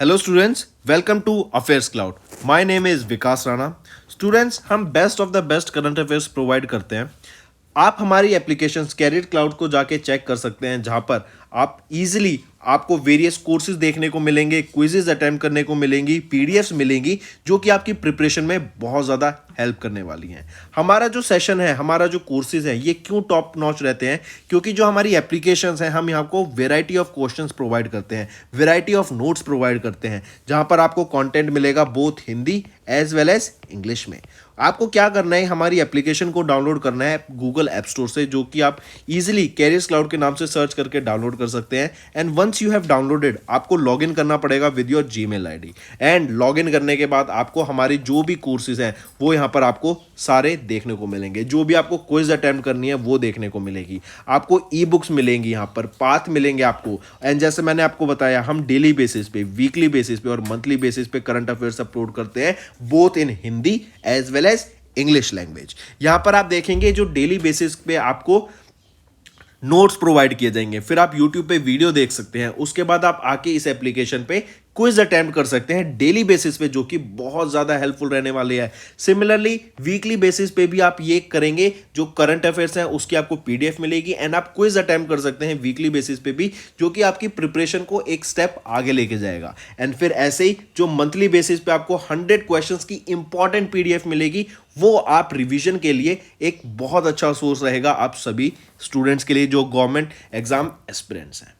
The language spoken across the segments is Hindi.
Hello students, welcome to affairs cloud. My name is Vikas Rana. Students, हम best of the best current affairs provide करते हैं। आप हमारी एप्लीकेशन कैरियर क्लाउड को जाके चेक कर सकते हैं, जहां पर आप इजीली आपको वेरियस कोर्सेज देखने को मिलेंगे, क्विजेज अटेम्प्ट करने को मिलेंगी, पीडीएफ्स मिलेंगी, जो कि आपकी प्रिपरेशन में बहुत ज़्यादा हेल्प करने वाली हैं। हमारा जो सेशन है, हमारा जो कोर्सेज है, ये क्यों टॉप नॉच रहते हैं? क्योंकि जो हमारी एप्लीकेशंस हैं, हम यहाँ को वेराइटी ऑफ क्वेश्चंस प्रोवाइड करते हैं, वेराइटी ऑफ नोट्स प्रोवाइड करते हैं, जहां पर आपको कंटेंट मिलेगा both Hindi as well as English में। आपको क्या करना है, हमारी एप्लीकेशन को डाउनलोड करना है गूगल ऐप स्टोर से, जो कि आप इजीली कैरियर्स क्लाउड के नाम से सर्च करके डाउनलोड कर सकते हैं। And once you have downloaded, आपको लॉगिन करना पड़ेगा with your Gmail ID. And login करने के बाद आपको हमारी जो भी कोर्सेज हैं वो यहाँ पर आपको सारे देखने को मिलेंगे। जो भी आपको क्विज अटेम्प्ट करनी है वो देखने को मिलेगी। आपको ई बुक्स मिलेंगी, यहाँ पर पाथ मिलेंगे आपको। एंड जैसे मैंने आपको बताया, हम डेली बेसिस पे, वीकली बेसिस पे और मंथली बेसिस पे करंट अफेयर्स अपलोड करते हैं, both in Hindi as well as English language. यहां पर आप देखेंगे जो डेली बेसिस पे आपको नोट्स प्रोवाइड किए जाएंगे, फिर आप यूट्यूब पे वीडियो देख सकते हैं, उसके बाद आप आके इस एप्लीकेशन पे क्विज अटेम्प्ट कर सकते हैं डेली बेसिस पे, जो कि बहुत ज़्यादा हेल्पफुल रहने वाले हैं। सिमिलरली वीकली बेसिस पे भी आप ये करेंगे, जो करंट अफेयर्स हैं उसकी आपको पीडीएफ मिलेगी एंड आप क्विज अटेम्प्ट कर सकते हैं वीकली बेसिस पे भी, जो कि आपकी प्रिपरेशन को एक स्टेप आगे लेके जाएगा। एंड फिर ऐसे ही जो मंथली बेसिस पे आपको 100 क्वेश्चंस की इंपॉर्टेंट पीडीएफ मिलेगी, वो आप रिवीजन के लिए एक बहुत अच्छा सोर्स रहेगा आप सभी स्टूडेंट्स के लिए जो गवर्नमेंट एग्जाम एस्पिरेंट्स हैं।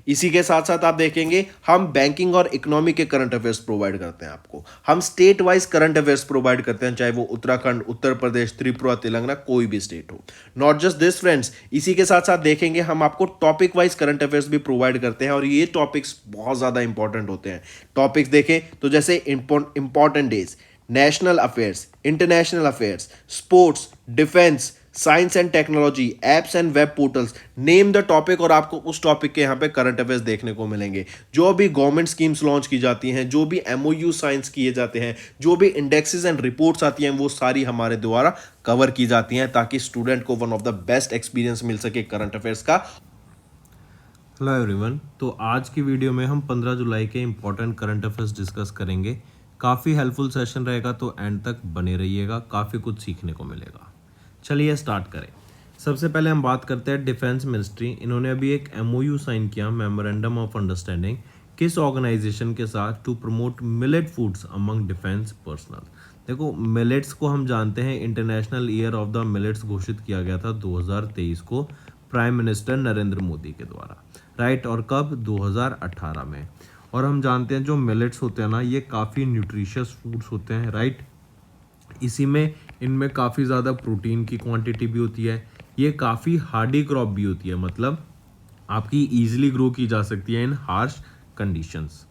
इसी के साथ साथ आप देखेंगे, हम बैंकिंग और इकोनॉमी के करंट अफेयर्स प्रोवाइड करते हैं आपको। हम state wise current affairs provide करते हैं, चाहे वो उत्तराखंड, उत्तर प्रदेश, त्रिपुरा, तेलंगाना, कोई भी स्टेट हो। नॉट जस्ट दिस फ्रेंड्स, इसी के साथ साथ देखेंगे हम आपको टॉपिक वाइज करंट अफेयर्स भी प्रोवाइड करते हैं, और ये टॉपिक्स बहुत ज़्यादा इंपॉर्टेंट होते हैं। टॉपिक्स देखें तो जैसे important days, national affairs, international affairs, sports, defence, science and technology, apps and web portals, name the topic, और आपको उस टॉपिक के यहाँ पे करंट अफेयर्स देखने को मिलेंगे। जो भी गवर्नमेंट स्कीम्स लॉन्च की जाती हैं, जो भी एमओयू साइंस किए जाते हैं, जो भी इंडेक्सेस एंड रिपोर्ट्स आती हैं, वो सारी हमारे द्वारा कवर की जाती हैं, ताकि स्टूडेंट को one of the best experience मिल सके करंट अफेयर्स का। Hello everyone. तो आज की वीडियो में हम 15 जुलाई के इम्पोर्टेंट करंट अफेयर्स डिस्कस करेंगे। काफ़ी हेल्पफुल सेशन रहेगा, तो एंड तक बने रहिएगा, काफ़ी कुछ सीखने को मिलेगा। चलिए स्टार्ट करें। सबसे पहले हम बात करते हैं डिफेंस मिनिस्ट्री। इन्होंने अभी एक एमओयू साइन किया, मेमोरेंडम ऑफ अंडरस्टैंडिंग, किस ऑर्गेनाइजेशन के साथ? To promote millet foods among defence personnel. देखो, मिलेट्स को हम जानते हैं, international year of the millets घोषित किया गया था 2023 को प्राइम मिनिस्टर नरेंद्र मोदी के द्वारा, राइट। और कब? 2018 में। और हम जानते हैं जो मिलेट्स होते हैं ना, ये काफ़ी न्यूट्रिशियस फूड्स होते हैं, राइट। इसी में इनमें काफ़ी ज़्यादा प्रोटीन की क्वांटिटी भी होती है। ये काफ़ी हार्डी क्रॉप भी होती है, मतलब आपकी ईजिली ग्रो की जा सकती है इन हार्श कंडीशंस।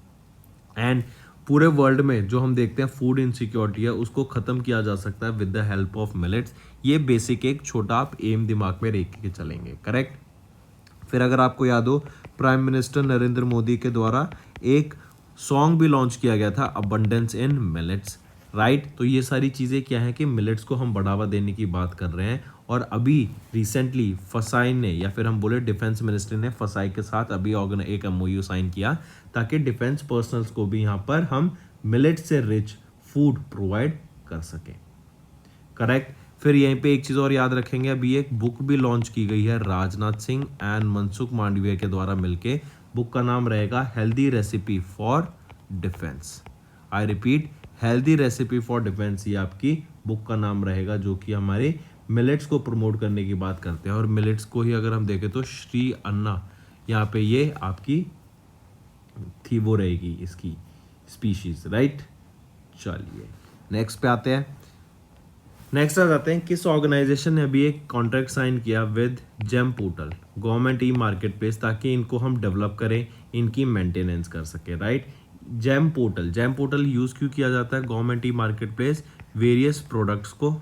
एंड पूरे वर्ल्ड में जो हम देखते हैं फूड इनसिक्योरिटी है, उसको ख़त्म किया जा सकता है with the help of millets. ये बेसिक एक छोटा आप एम दिमाग में रख के चलेंगे, करेक्ट। फिर अगर आपको याद हो, प्राइम मिनिस्टर नरेंद्र मोदी के द्वारा एक सॉन्ग भी लॉन्च किया गया था, अबंडेंस इन मिलेट्स, राइट। तो ये सारी चीज़ें क्या है कि मिलेट्स को हम बढ़ावा देने की बात कर रहे हैं। और अभी रिसेंटली फसाई ने, या फिर हम बोले डिफेंस मिनिस्ट्री ने फसाई के साथ अभी एक एमओयू साइन किया, ताकि डिफेंस पर्सनल्स को भी यहाँ पर हम मिलेट से रिच फूड प्रोवाइड कर सकें, करेक्ट। फिर यहीं पे एक चीज़ और याद रखेंगे, अभी एक बुक भी लॉन्च की गई है राजनाथ सिंह एंड मनसुख मांडविया के द्वारा मिलके। बुक का नाम रहेगा healthy recipe for defence. I repeat, healthy recipe for defence, ये आपकी बुक का नाम रहेगा, जो कि हमारे मिलेट्स को प्रमोट करने की बात करते हैं। और मिलेट्स को ही अगर हम देखें तो श्री अन्ना, यहाँ पे ये आपकी थी वो रहेगी इसकी स्पीशीज, राइट। चलिए नेक्स्ट पे आते हैं। नेक्स्ट आ जाते हैं, किस ऑर्गेनाइजेशन ने अभी एक कॉन्ट्रैक्ट साइन किया with GeM portal, government e marketplace, ताकि इनको हम डेवलप करें, इनकी मेंटेनेंस कर सके, राइट। जेम पोर्टल यूज़ क्यों किया जाता है? Government e market place various products को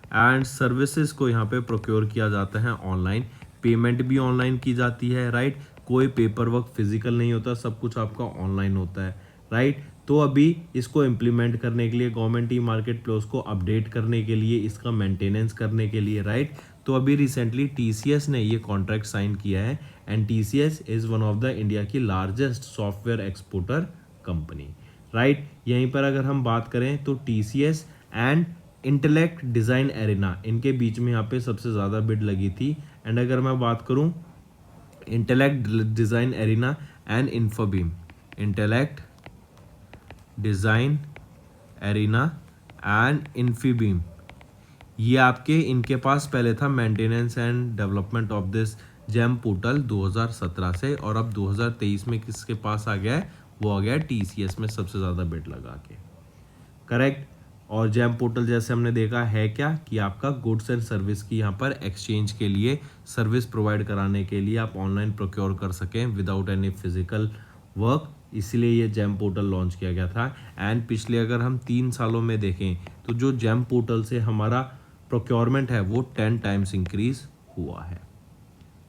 एंड सर्विसेज को यहाँ पे प्रोक्योर किया जाता है ऑनलाइन, पेमेंट भी ऑनलाइन की जाती है, राइट। कोई पेपर वर्क फिजिकल नहीं होता, सब कुछ आपका ऑनलाइन होता है, राइट। तो अभी इसको इम्प्लीमेंट करने के लिए, गवर्नमेंट ई मार्केट प्लेस को अपडेट करने के लिए, इसका मेंटेनेंस करने के लिए, राइट। तो अभी रिसेंटली टीसीएस ने ये कॉन्ट्रैक्ट साइन किया है, and TCS is one of the India की largest software exporter company, right. यहीं पर अगर हम बात करें तो TCS एंड इंटेलेक्ट डिज़ाइन एरिना, इनके बीच में यहाँ पे सबसे ज़्यादा बिड लगी थी। एंड अगर मैं बात करूँ इंटेलेक्ट डिज़ाइन एरिना एंड इन्फोबीम, इंटेलेक्ट डिज़ाइन एरिना एंड इन्फीबीम, ये आपके इनके पास पहले था maintenance and development of this GeM portal 2017 से, और अब 2023 में किसके पास आ गया है, वो आ गया TCS में सबसे ज़्यादा बिड लगा के, करेक्ट। और जेम पोर्टल जैसे हमने देखा है क्या कि आपका गुड्स एंड सर्विस की यहाँ पर एक्सचेंज के लिए, सर्विस प्रोवाइड कराने के लिए आप ऑनलाइन प्रोक्योर कर सकें विदाउट एनी फिजिकल वर्क, इसलिए ये जेम पोर्टल लॉन्च किया गया था। एंड पिछले अगर हम 3 सालों में देखें तो जो जेम पोर्टल से हमारा प्रोक्योरमेंट है वो 10 टाइम्स इंक्रीज हुआ है,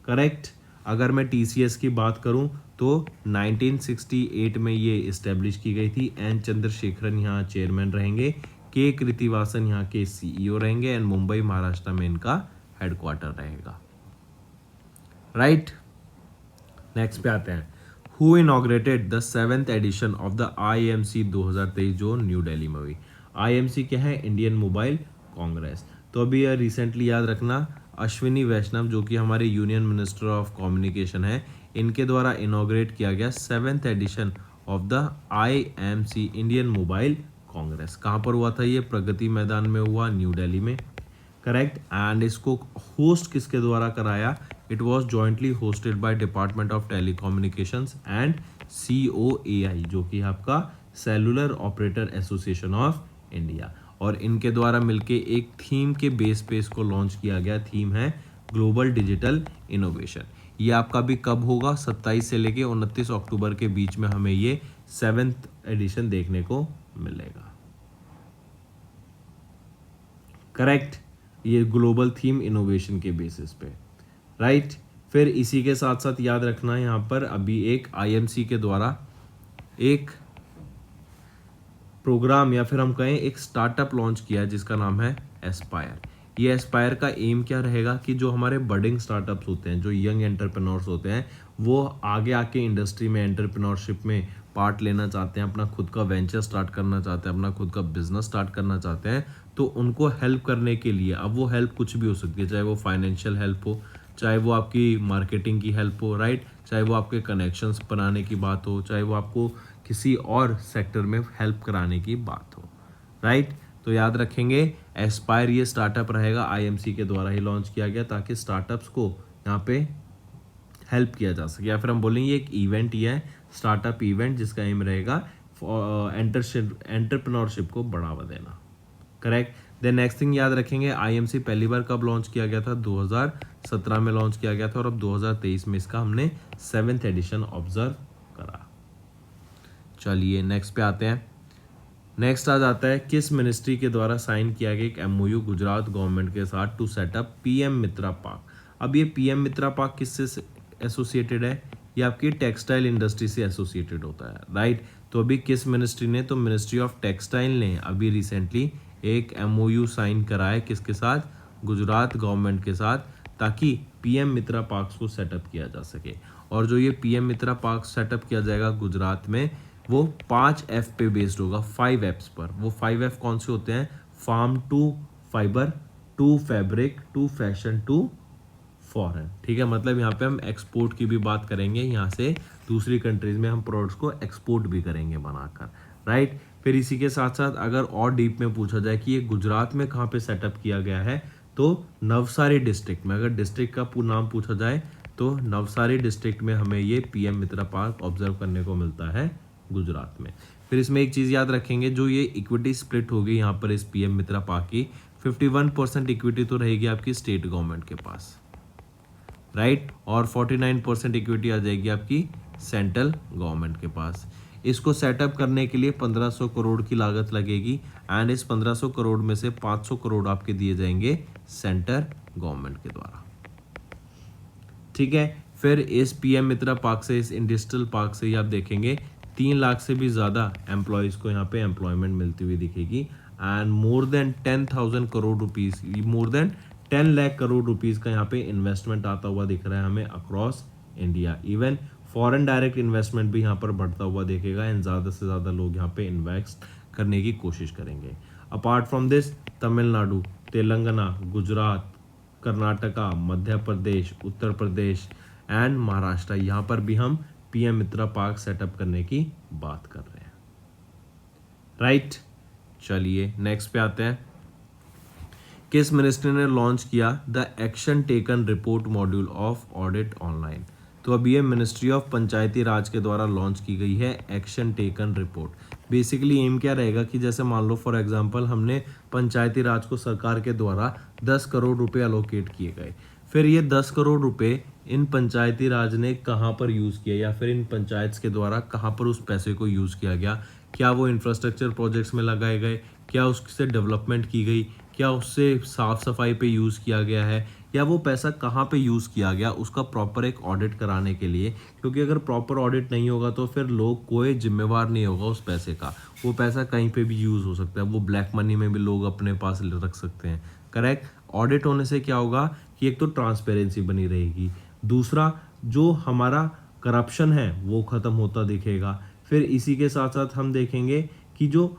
करेक्ट। अगर मैं TCS की बात करूं तो 1968 में ये इस्टेब्लिश की गई थी। एन चंद्रशेखरन यहाँ चेयरमैन रहेंगे, के कृतिवासन यहाँ के CEO रहेंगे, एंड मुंबई महाराष्ट्र में इनका हेडक्वार्टर रहेगा, राइट। नेक्स्ट पे आते हैं, who inaugurated the 7th edition of the IMC 2023, जो न्यू दिल्ली में हुई। IMC क्या है, इंडियन मोबाइल कांग्रेस। तो अभी यह रिसेंटली याद रखना, अश्विनी वैष्णव जो कि हमारे यूनियन मिनिस्टर ऑफ कम्युनिकेशन है, इनके द्वारा इनॉग्रेट किया गया 7th edition of the IMC Indian mobile congress. कहाँ पर हुआ था ये, प्रगति मैदान में हुआ, न्यू दिल्ली में, करेक्ट। एंड इसको होस्ट किसके द्वारा कराया, it was jointly hosted by department of telecommunications and COAI, जो कि आपका cellular operator association of India, और इनके द्वारा मिलके एक थीम के बेस पे इसको लॉन्च किया गया। थीम है ग्लोबल डिजिटल इनोवेशन। ये आपका भी कब होगा, 27 से लेके 29 अक्टूबर के बीच में हमें ये 7th एडिशन देखने को मिलेगा, करेक्ट। ये ग्लोबल थीम इनोवेशन के बेसिस पे, राइट। फिर इसी के साथ साथ याद रखना यहाँ पर अभी एक IMC के द्वारा एक प्रोग्राम या फिर हम कहें एक स्टार्टअप लॉन्च किया है जिसका नाम है एस्पायर। ये एस्पायर का एम क्या रहेगा कि जो हमारे बडिंग स्टार्टअप्स होते हैं, जो यंग एंटरप्रेन्योर्स होते हैं, वो आगे आके इंडस्ट्री में एंटरप्रेन्योरशिप में पार्ट लेना चाहते हैं, अपना खुद का वेंचर स्टार्ट करना चाहते हैं, अपना खुद का बिजनेस स्टार्ट करना चाहते हैं, तो उनको हेल्प करने के लिए, अब वो हेल्प कुछ भी हो सकती है, चाहे वो फाइनेंशियल हेल्प हो, चाहे वो आपकी मार्केटिंग की हेल्प हो, राइट, चाहे वो आपके कनेक्शंस बनाने की बात हो, चाहे वो आपको किसी और सेक्टर में हेल्प कराने की बात हो, राइट। तो याद रखेंगे एस्पायर ये स्टार्टअप रहेगा, IMC के द्वारा ही लॉन्च किया गया ताकि स्टार्टअप्स को यहाँ पे हेल्प किया जा सके, या फिर हम बोलेंगे एक इवेंट ही है, स्टार्टअप इवेंट, जिसका एम रहेगा एंटरप्रेन्योरशिप को बढ़ावा देना, करेक्ट। देन नेक्स्ट थिंग याद रखेंगे, IMC पहली बार कब लॉन्च किया गया था, 2017 में लॉन्च किया गया था, और अब 2023 में इसका हमने 7th एडिशन ऑब्जर्व करा। चलिए नेक्स्ट पे आते हैं। नेक्स्ट आ जाता है किस मिनिस्ट्री के द्वारा साइन किया गया एक MOU गुजरात गवर्नमेंट के साथ to set up PM Mitra park. अब ये PM मित्रा पार्क किससे एसोसिएटेड है, ये आपकी टेक्सटाइल इंडस्ट्री से एसोसिएटेड होता है, राइट। तो अभी किस मिनिस्ट्री ने, तो मिनिस्ट्री ऑफ टेक्सटाइल ने अभी रिसेंटली एक MOU साइन करा है किसके साथ, गुजरात गवर्नमेंट के साथ, ताकि PM मित्रा पार्क्स को सेटअप किया जा सके। और जो ये PM मित्रा पार्क सेटअप किया जाएगा गुजरात में, वो 5F पे बेस्ड होगा, 5 Fs पर। वो 5F कौन से होते हैं, farm to fibre to fabric to fashion to foreign, ठीक है। मतलब यहाँ पे हम एक्सपोर्ट की भी बात करेंगे, यहाँ से दूसरी कंट्रीज में हम प्रोडक्ट्स को एक्सपोर्ट भी करेंगे बनाकर, राइट। फिर इसी के साथ साथ अगर और डीप में पूछा जाए कि ये गुजरात में कहाँ पे सेटअप किया गया है, तो नवसारी डिस्ट्रिक्ट में। अगर डिस्ट्रिक्ट का नाम पूछा जाए तो नवसारी डिस्ट्रिक्ट में हमें ये PM मित्रा पार्क ऑब्जर्व करने को मिलता है गुजरात में। फिर इसमें एक चीज़ याद रखेंगे, जो ये इक्विटी स्प्लिट होगी यहाँ पर इस PM मित्रा पार्क की, 51% इक्विटी तो रहेगी आपकी स्टेट गवर्नमेंट के पास, राइट, और 49% इक्विटी आ जाएगी आपकी सेंट्रल गवर्नमेंट के पास। इसको सेटअप करने के लिए 1500 करोड़ की लागत लगेगी, एंड इस 1500 करोड़ में से 500 करोड़ आपके दिए जाएंगे सेंटर गवर्नमेंट के द्वारा, ठीक है। फिर इस PM मित्रा पार्क से, इस इंडस्ट्रियल पार्क से ही आप देखेंगे 3 लाख से भी ज़्यादा एम्प्लॉयज़ को यहाँ पे एम्प्लॉयमेंट मिलती हुई दिखेगी, and more than 10,000 crore rupees, more than 10 lakh crore rupees का यहाँ पे इन्वेस्टमेंट आता हुआ दिख रहा है हमें across India. Even foreign direct investment भी यहाँ पर बढ़ता हुआ देखेगा एंड ज़्यादा से ज़्यादा लोग यहाँ पे इन्वेस्ट करने की कोशिश करेंगे। Apart from this Tamil Nadu, Telangana, Gujarat, Karnataka, Madhya Pradesh, Uttar Pradesh and Maharashtra, यहाँ पर भी हम पीएम मित्रा पार्क सेटअप करने की बात कर रहे हैं। राइट, चलिए नेक्स्ट पे आते हैं। किस मिनिस्ट्री ने लॉन्च किया the action taken report module of audit online? तो अब ये मिनिस्ट्री ऑफ पंचायती राज के द्वारा लॉन्च की गई है action taken report. Basically um क्या रहेगा कि जैसे मान लो फॉर एग्जांपल हमने पंचायती राज को सरकार के द्वारा 10 करोड़ रुपए अलोकेट किए गए, फिर ये 10 करोड़ रुपए इन पंचायती राज ने कहाँ पर यूज़ किया या फिर इन पंचायत के द्वारा कहाँ पर उस पैसे को यूज़ किया गया, क्या वो इंफ्रास्ट्रक्चर प्रोजेक्ट्स में लगाए गए, क्या उससे डेवलपमेंट की गई, क्या उससे साफ सफाई पे यूज़ किया गया है, या वो पैसा कहाँ पे यूज़ किया गया, उसका प्रॉपर एक ऑडिट कराने के लिए। क्योंकि अगर प्रॉपर ऑडिट नहीं होगा तो फिर लोग कोई जिम्मेवार नहीं होगा उस पैसे का, वो पैसा कहीं पे भी यूज़ हो सकता है, वो ब्लैक मनी में भी लोग अपने पास रख सकते हैं। करेक्ट, ऑडिट होने से क्या होगा कि एक तो ट्रांसपेरेंसी बनी रहेगी, दूसरा जो हमारा करप्शन है वो ख़त्म होता दिखेगा। फिर इसी के साथ साथ हम देखेंगे कि जो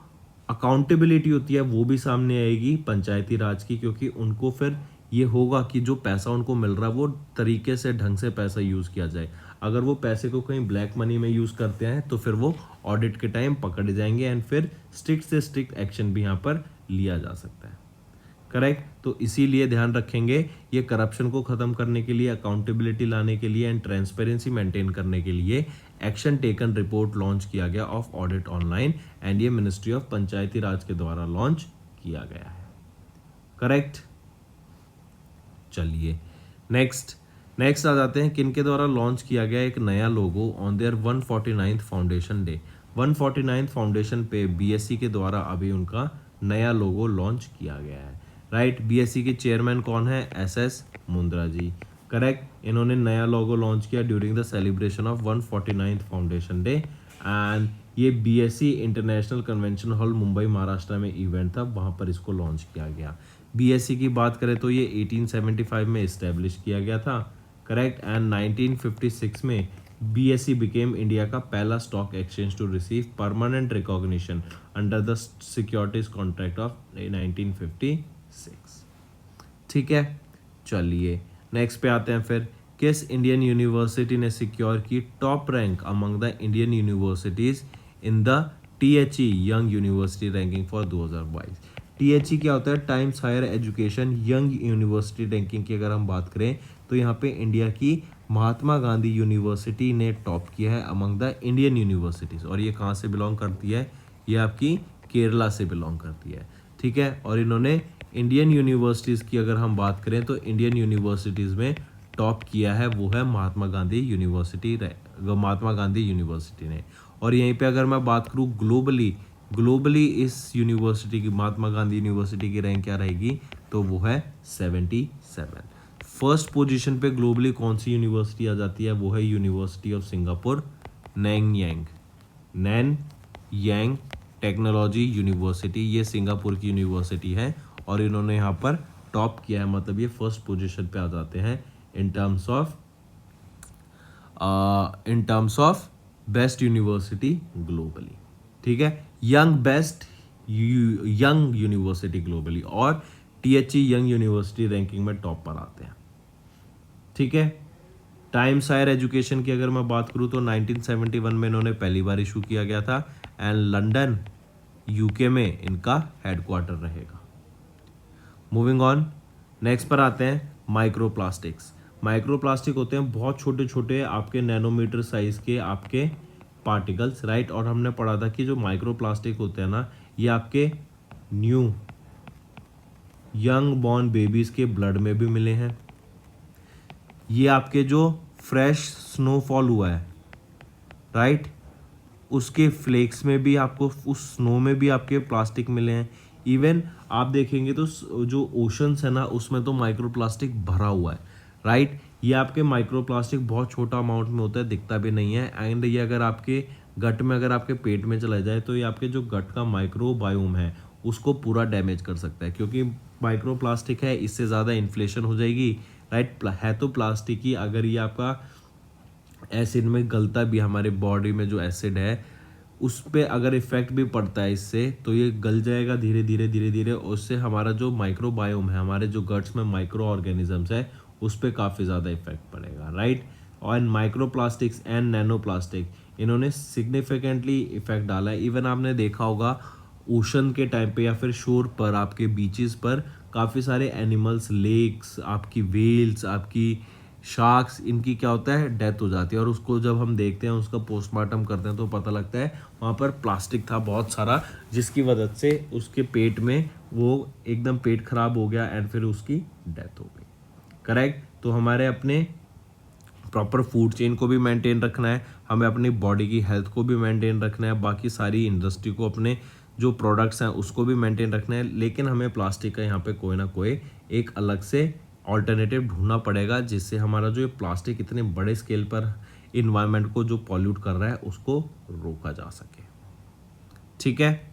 अकाउंटेबिलिटी होती है वो भी सामने आएगी पंचायती राज की, क्योंकि उनको फिर ये होगा कि जो पैसा उनको मिल रहा है वो तरीके से ढंग से पैसा यूज़ किया जाए। अगर वो पैसे को कहीं ब्लैक मनी में यूज़ करते हैं तो फिर वो ऑडिट के टाइम पकड़े जाएंगे एंड फिर स्ट्रिक्ट से स्ट्रिक्ट एक्शन भी यहाँ पर लिया जा सकता है। करेक्ट, तो इसीलिए ध्यान रखेंगे ये करप्शन को ख़त्म करने के लिए, अकाउंटेबिलिटी लाने के लिए एंड ट्रांसपेरेंसी मेंटेन करने के लिए एक्शन टेकन रिपोर्ट लॉन्च किया गया ऑफ ऑडिट ऑनलाइन एंड ये मिनिस्ट्री ऑफ पंचायती राज के द्वारा लॉन्च किया गया है। करेक्ट, चलिए नेक्स्ट आ जाते हैं किन के द्वारा लॉन्च किया गया एक नया logo on their 149th foundation day. 149th foundation पे बीएससी के द्वारा अभी उनका नया लोगो लॉन्च किया गया है। राइट, बीएससी के चेयरमैन कौन है? एसएस मुंद्रा जी। करेक्ट, इन्होंने नया लोगो लॉन्च किया during the celebration of 149th foundation day and ये BSC international convention hall Mumbai Maharashtra में इवेंट था, वहाँ पर इसको लॉन्च किया गया। बीएससी की बात करें तो ये 1875 में इस्टेब्लिश किया गया था। करेक्ट, एंड 1956 में बीएससी बिकेम इंडिया का पहला stock exchange to receive permanent recognition under the securities contract of 1956। ठीक है, चलिए नेक्स्ट पे आते हैं। फिर किस इंडियन यूनिवर्सिटी ने सिक्योर की top rank among the Indian universities in the THE young university ranking for 2022? THE क्या होता है? Times Higher Education young university ranking की अगर हम बात करें तो यहाँ पे इंडिया की महात्मा गांधी यूनिवर्सिटी ने टॉप किया है अमंग द इंडियन यूनिवर्सिटीज़। और ये कहाँ से बिलोंग करती है? ये आपकी केरला से बिलोंग करती है। ठीक है, और इन्होंने इंडियन यूनिवर्सिटीज़ की अगर हम बात करें तो इंडियन यूनिवर्सिटीज़ में टॉप किया है वो है महात्मा गांधी यूनिवर्सिटी ने। और यहीं पे अगर मैं बात करूँ ग्लोबली इस यूनिवर्सिटी की, महात्मा गांधी यूनिवर्सिटी की रैंक क्या रहेगी? तो वो है 77। फर्स्ट पोजीशन पे ग्लोबली कौन सी यूनिवर्सिटी आ जाती है? वो है university of Singapore Nanyang technology university. ये सिंगापुर की यूनिवर्सिटी है और इन्होंने यहाँ पर टॉप किया है, मतलब ये फर्स्ट पोजीशन पे आ जाते हैं in terms of best university globally. ठीक है, यंग यूनिवर्सिटी ग्लोबली, और टीएचई यंग यूनिवर्सिटी रैंकिंग में टॉप पर आते हैं। ठीक है, टाइम्स हायर एजुकेशन की अगर मैं बात करूं तो 1971 में इन्होंने पहली बार इशू किया गया था एंड लंदन यूके में इनका हेडक्वार्टर रहेगा। मूविंग ऑन, नेक्स्ट पर आते हैं माइक्रोप्लास्टिक्स। माइक्रोप्लास्टिक होते हैं बहुत छोटे छोटे आपके नैनोमीटर साइज के आपके पार्टिकल्स। राइट, और हमने पढ़ा था कि जो माइक्रोप्लास्टिक होते हैं ना, ये आपके न्यू यंग बॉर्न बेबीज़ के ब्लड में भी मिले हैं। ये आपके जो फ्रेश स्नोफॉल हुआ है, राइट, उसके फ्लेक्स में भी आपको, उस स्नो में भी आपके प्लास्टिक मिले हैं। इवन आप देखेंगे तो जो ओशंस है ना, उसमें तो माइक्रोप्लास्टिक भरा हुआ है। राइट, ये आपके माइक्रोप्लास्टिक बहुत छोटा अमाउंट में होता है, दिखता भी नहीं है एंड ये अगर आपके गट में, अगर आपके पेट में चला जाए तो ये आपके जो गट का माइक्रोबायोम है उसको पूरा डैमेज कर सकता है, क्योंकि माइक्रोप्लास्टिक है, इससे ज़्यादा इन्फ्लेशन हो जाएगी। राइट, है तो प्लास्टिक ही, अगर ये आपका एसिड में गलता भी, हमारे बॉडी में जो एसिड है उस पर अगर इफेक्ट भी पड़ता है इससे, तो ये गल जाएगा धीरे धीरे धीरे धीरे। उससे हमारा जो माइक्रोबायोम है, हमारे जो गट्स में माइक्रो ऑर्गेनिजम्स है, उस पर काफ़ी ज़्यादा इफेक्ट पड़ेगा, राइट। और micro plastics and nano plastic, इन्होंने सिग्निफिकेंटली इफेक्ट डाला है। इवन आपने देखा होगा ओशन के टाइम पे या फिर शोर पर, आपके बीचेस पर काफ़ी सारे एनिमल्स, लेक्स, आपकी वेल्स, आपकी शार्क्स, इनकी क्या होता है, डेथ हो जाती है। और उसको जब हम देखते हैं, उसका पोस्टमार्टम करते हैं, तो पता लगता है वहाँ पर प्लास्टिक था बहुत सारा, जिसकी वजह से उसके पेट में वो एकदम पेट खराब हो गया एंड फिर उसकी डेथ हो गई, करेक्ट। तो हमारे अपने प्रॉपर फूड चेन को भी मेंटेन रखना है, हमें अपनी बॉडी की हेल्थ को भी मेंटेन रखना है, बाकी सारी इंडस्ट्री को, अपने जो प्रोडक्ट्स हैं उसको भी मेंटेन रखना है। लेकिन हमें प्लास्टिक का यहाँ पे कोई ना कोई एक अलग से ऑल्टरनेटिव ढूंढना पड़ेगा, जिससे हमारा जो ये प्लास्टिक इतने बड़े स्केल पर इन्वायरमेंट को जो पॉल्यूट कर रहा है उसको रोका जा सके, ठीक है।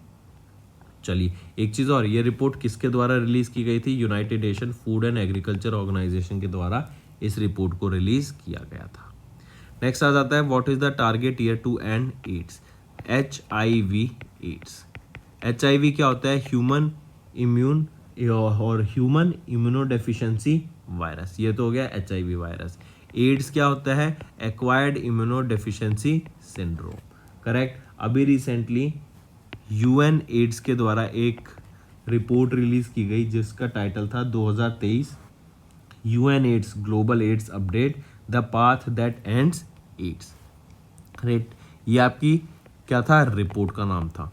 चलिए एक चीज़ और, ये रिपोर्ट किसके द्वारा रिलीज की गई थी? United Nation food and agriculture organization के द्वारा इस रिपोर्ट को रिलीज किया गया था। नेक्स्ट आ जाता है, what is the target year to end AIDS? HIV AIDS. HIV क्या होता है? ह्यूमन इम्यून और ह्यूमन इम्यूनोडेफिशिएंसी वायरस, ये तो हो गया HIV वायरस। एड्स क्या होता है? Acquired immunodeficiency syndrome, correct. अभी रिसेंटली UN एड्स के द्वारा एक रिपोर्ट रिलीज की गई जिसका टाइटल था 2023 UN AIDS global AIDS update, the path that ends AIDS, correct. ये आपकी क्या था? रिपोर्ट का नाम था।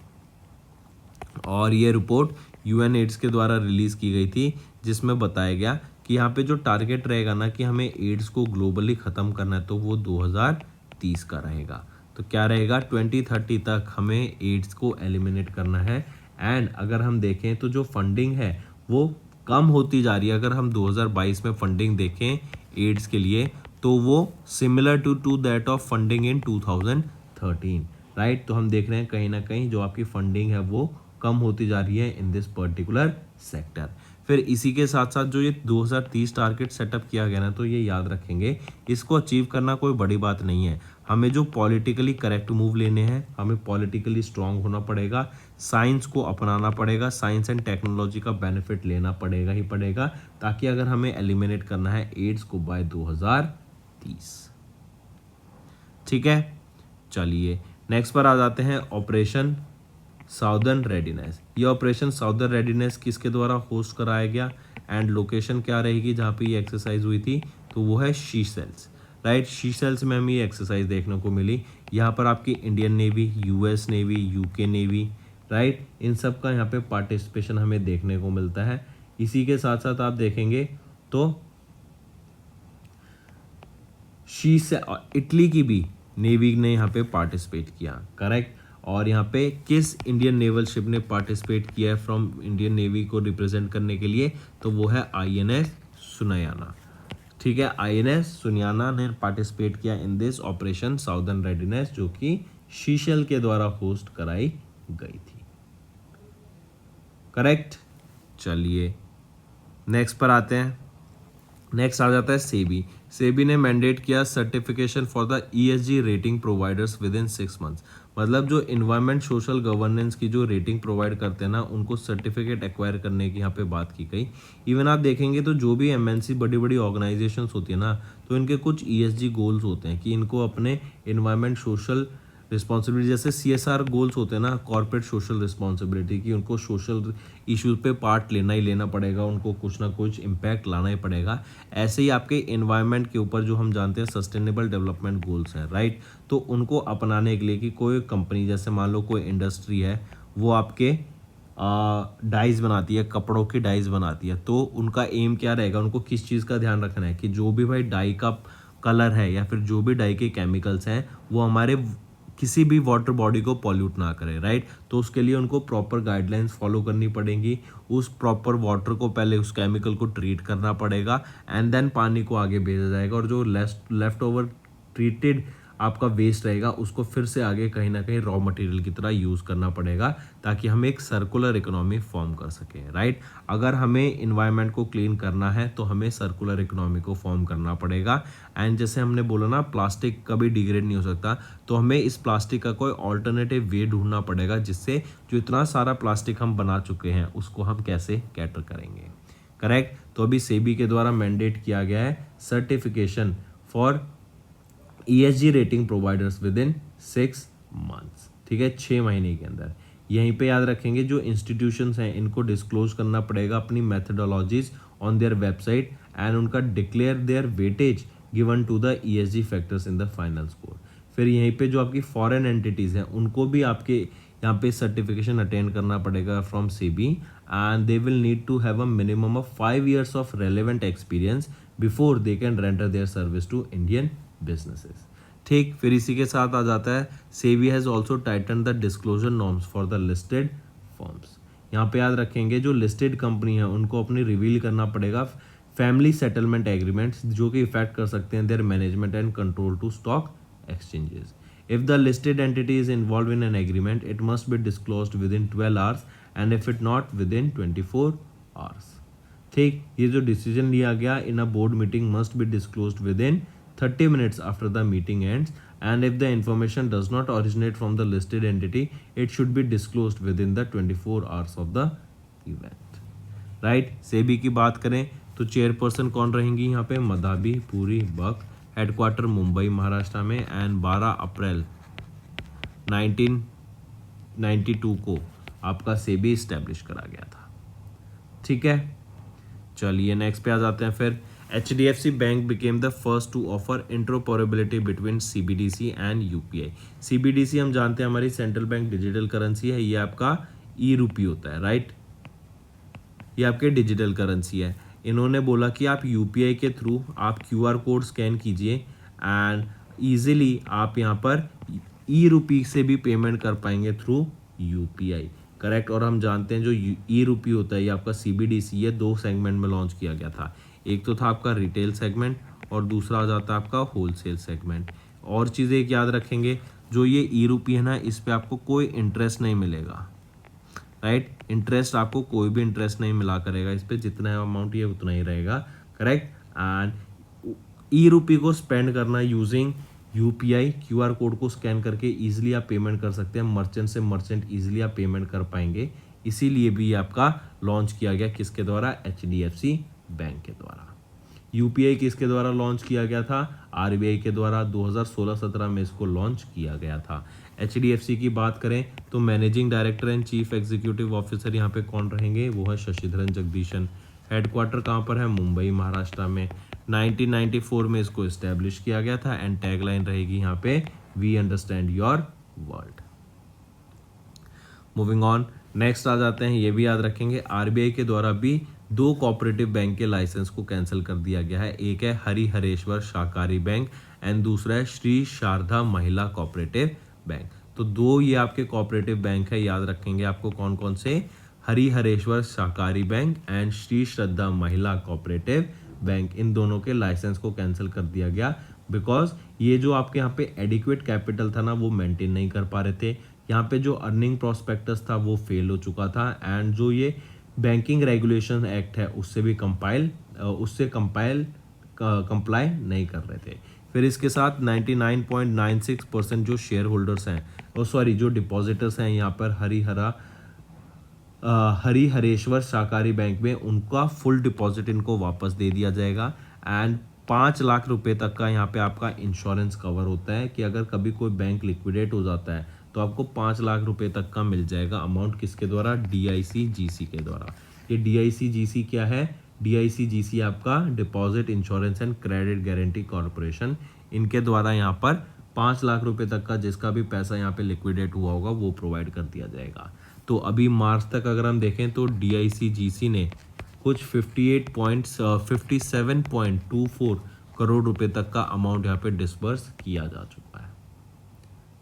और ये रिपोर्ट UN एड्स के द्वारा रिलीज की गई थी, जिसमें बताया गया कि यहाँ पे जो टारगेट रहेगा ना कि हमें एड्स को ग्लोबली ख़त्म करना है, तो वो 2030 का रहेगा। तो क्या रहेगा? 2030 तक हमें एड्स को एलिमिनेट करना है। एंड अगर हम देखें तो जो फंडिंग है वो कम होती जा रही है। अगर हम 2022 में फंडिंग देखें एड्स के लिए, तो वो similar to that of funding in 2013, right. तो हम देख रहे हैं कहीं ना कहीं जो आपकी फंडिंग है वो कम होती जा रही है इन दिस पर्टिकुलर सेक्टर। फिर इसी के साथ साथ जो ये 2030 टारगेट सेटअप किया गया ना, तो ये याद रखेंगे, इसको अचीव करना कोई बड़ी बात नहीं है। हमें जो पॉलिटिकली करेक्ट मूव लेने हैं, हमें पॉलिटिकली स्ट्रांग होना पड़ेगा, साइंस को अपनाना पड़ेगा, साइंस एंड टेक्नोलॉजी का बेनिफिट लेना पड़ेगा ही पड़ेगा, ताकि अगर हमें एलिमिनेट करना है एड्स को बाय 2030, ठीक है। चलिए नेक्स्ट पर आ जाते हैं, ऑपरेशन साउदर्न रेडीनेस। ये ऑपरेशन साउदर्न रेडीनेस किसके द्वारा होस्ट कराया गया एंड लोकेशन क्या रहेगी जहाँ पे ये एक्सरसाइज हुई थी? तो वो है शीशेल्स, राइट। शीशेल्स में हमें ये एक्सरसाइज देखने को मिली। यहाँ पर आपकी Indian navy, US navy, UK navy, right, इन सब का यहाँ पे पार्टिसिपेशन हमें देखने को मिलता है। इसी के साथ साथ आप देखेंगे तो इटली की भी नेवी ने यहाँ पे पार्टिसिपेट किया, करेक्ट। और यहाँ पे किस इंडियन नेवल शिप ने पार्टिसिपेट किया है फ्रॉम इंडियन नेवी को रिप्रेजेंट करने के लिए? तो वो है INS सुनयाना, ठीक है। INS सुनयाना ने पार्टिसिपेट किया in this operation southern readiness, जो कि शीशेल के द्वारा होस्ट कराई गई थी, करेक्ट। चलिए नेक्स्ट पर आते हैं। नेक्स्ट आ जाता है सेबी ने मैंडेट किया certification for the ESG rating providers with in 6 months. मतलब जो इन्वायरमेंट सोशल गवर्नेंस की जो रेटिंग प्रोवाइड करते हैं ना, उनको सर्टिफिकेट एक्वायर करने की यहाँ पे बात की गई। इवन आप देखेंगे तो जो भी MNC बड़ी बड़ी ऑर्गेनाइजेशंस होती है ना, तो इनके कुछ ESG गोल्स होते हैं कि इनको अपने इन्वायरमेंट सोशल रिस्पॉन्सिबिलिटी, जैसे CSR गोल्स होते हैं ना, कॉर्पोरेट सोशल रिस्पॉन्सिबिलिटी, की उनको सोशल इश्यूज पे पार्ट लेना ही लेना पड़ेगा, उनको कुछ ना कुछ इम्पैक्ट लाना ही पड़ेगा। ऐसे ही आपके इन्वायरमेंट के ऊपर जो हम जानते हैं सस्टेनेबल डेवलपमेंट गोल्स हैं, राइट, तो उनको अपनाने के लिए कि कोई कंपनी, जैसे मान लो कोई इंडस्ट्री है, वो आपके डाइज बनाती है, कपड़ों की डाइज बनाती है, तो उनका एम क्या रहेगा, उनको किस चीज़ का ध्यान रखना है कि जो भी भाई डाई का कलर है या फिर जो भी डाई के केमिकल्स हैं वो हमारे किसी भी वाटर बॉडी को पॉल्यूट ना करे, राइट। तो उसके लिए उनको प्रॉपर गाइडलाइंस फॉलो करनी पड़ेंगी। उस प्रॉपर वाटर को पहले उस केमिकल को ट्रीट करना पड़ेगा एंड देन पानी को आगे भेजा जाएगा, और जो लेफ्ट ओवर ट्रीटेड आपका वेस्ट रहेगा उसको फिर से आगे कहीं ना कहीं रॉ मटेरियल की तरह यूज़ करना पड़ेगा, ताकि हम एक सर्कुलर इकोनॉमी फॉर्म कर सकें, राइट। अगर हमें इन्वायरमेंट को क्लीन करना है तो हमें सर्कुलर इकोनॉमी को फॉर्म करना पड़ेगा। एंड जैसे हमने बोला ना, प्लास्टिक कभी डिग्रेड नहीं हो सकता, तो हमें इस प्लास्टिक का कोई ऑल्टरनेटिव वे ढूंढना पड़ेगा, जिससे जो इतना सारा प्लास्टिक हम बना चुके हैं उसको हम कैसे कैटर करेंगे, करेक्ट। तो अभी सेबी के द्वारा मैंडेट किया गया है certification for ESG rating providers with in 6 months, ठीक है, 6 महीने के अंदर। यहीं पे याद रखेंगे जो इंस्टीट्यूशंस हैं इनको डिस्क्लोज करना पड़ेगा अपनी methodologies on their website and उनका declare their weightage given to the ESG factors in the final score. फिर यहीं पे जो आपकी फॉरेन एंटिटीज़ हैं उनको भी आपके यहाँ पे सर्टिफिकेशन अटेंड करना पड़ेगा from SEBI, and they will need to have a minimum of 5 years of relevant experience before they can render their service to Indian businesses, ठीक। फिर इसी के साथ आ जाता है SEBI has also tighten the disclosure norms for the listed firms. यहाँ पे याद रखेंगे जो लिस्टेड कंपनी है उनको अपनी रिवील करना पड़ेगा फैमिली सेटलमेंट एग्रीमेंट्स जो कि इफेक्ट कर सकते हैं their management and control to stock exchanges. If the listed entity is involved in an agreement, it must be disclosed within 12 hours and if it not within 24 hours. ठीक, ये जो डिसीजन लिया गया in a board meeting must be disclosed within 30 minutes after the meeting ends, and if the information does not originate from the listed entity, it should be disclosed within the 24 hours of the event. Right, SEBI की बात करें तो चेयरपर्सन कौन रहेंगी यहाँ पे, मदाबी पूरी बक, हेडक्वार्टर मुंबई महाराष्ट्र में, एंड 12 अप्रैल 1992 को आपका सेबी इस्टेब्लिश करा गया था, ठीक है। चलिए नेक्स्ट पे आ जाते हैं। फिर HDFC bank became the first to offer interoperability between CBDC and UPI। CBDC हम जानते हैं हमारी सेंट्रल बैंक डिजिटल करेंसी है, ये आपका ई-रूपी होता है, राइट, ये आपके डिजिटल करेंसी है। इन्होंने बोला कि आप UPI के थ्रू आप QR कोड स्कैन कीजिए एंड ईजिली आप यहाँ पर ई-रूपी से भी पेमेंट कर पाएंगे थ्रू UPI, करेक्ट। और हम जानते हैं जो ई-रूपी होता है ये आपका CBDC ये 2 सेगमेंट में लॉन्च किया गया था, एक तो था आपका रिटेल सेगमेंट और दूसरा आ जाता है आपका होलसेल सेगमेंट। और चीज़ें एक याद रखेंगे, जो ये ई-रूपी है ना इस पर आपको कोई इंटरेस्ट नहीं मिलेगा, राइट, इंटरेस्ट आपको कोई भी इंटरेस्ट नहीं मिला करेगा इस पर, जितना अमाउंट ये उतना ही रहेगा, करेक्ट। एंड ई-रूपी को स्पेंड करना यूजिंग UPI QR कोड को स्कैन करके इजीली आप पेमेंट कर सकते हैं, मर्चेंट से मर्चेंट इजीली आप पेमेंट कर पाएंगे। इसीलिए भी आपका लॉन्च किया गया किसके द्वारा, HDFC बैंक के द्वारा। UPI किसके द्वारा लॉन्च किया गया था, RBI के द्वारा 2016-17 में इसको लॉन्च किया गया था। HDFC की बात करें तो managing director and chief executive officer यहाँ पे कौन रहेंगे, वो है शशिधरन जगदीशन। हेडक्वार्टर कहाँ पर है, मुंबई महाराष्ट्र में। 1994 में इसको इस्टेब्लिश किया गया था एंड टैगलाइन रहेगी यहाँ पे, we understand your world. Moving on, next आ जाते हैं, ये भी याद रखेंगे RBI के द्वारा भी 2 कोऑपरेटिव बैंक के लाइसेंस को कैंसिल कर दिया गया है। एक है हरिहरेश्वर शाकाहारी बैंक एंड दूसरा है श्री शारदा महिला कोऑपरेटिव बैंक। तो 2 ये आपके कोऑपरेटिव बैंक है, याद रखेंगे आपको कौन कौन से, हरिहरेश्वर शाकाहारी बैंक एंड श्री श्रद्धा महिला कोऑपरेटिव बैंक। इन दोनों के लाइसेंस को कैंसिल कर दिया गया बिकॉज ये जो आपके यहाँ पे एडिक्वेट कैपिटल था ना वो मेंटेन नहीं कर पा रहे थे, यहाँ पे जो अर्निंग प्रोस्पेक्टस था वो फेल हो चुका था एंड जो ये बैंकिंग रेगुलेशन एक्ट है उससे कंप्लाई नहीं कर रहे थे। फिर इसके साथ 99.96% जो शेयर होल्डर्स हैं जो डिपॉजिटर्स हैं यहाँ पर हरिहरेश्वर शाकाहारी बैंक में, उनका फुल डिपॉजिट इनको वापस दे दिया जाएगा एंड 5 लाख रुपए तक का यहाँ पे आपका इंश्योरेंस कवर होता है कि अगर कभी कोई बैंक लिक्विडेट हो जाता है तो आपको 5 लाख रुपए तक का मिल जाएगा अमाउंट, किसके द्वारा, DICGC के द्वारा। ये DICGC क्या है, DICGC आपका deposit insurance and credit guarantee corporation, इनके द्वारा यहाँ पर 5 लाख रुपए तक का जिसका भी पैसा यहाँ पे लिक्विडेट हुआ होगा वो प्रोवाइड कर दिया जाएगा। तो अभी मार्च तक अगर हम देखें तो DICGC ने कुछ 57.24 करोड़ रुपए तक का अमाउंट यहाँ पे डिस्बर्स किया जा चुका है,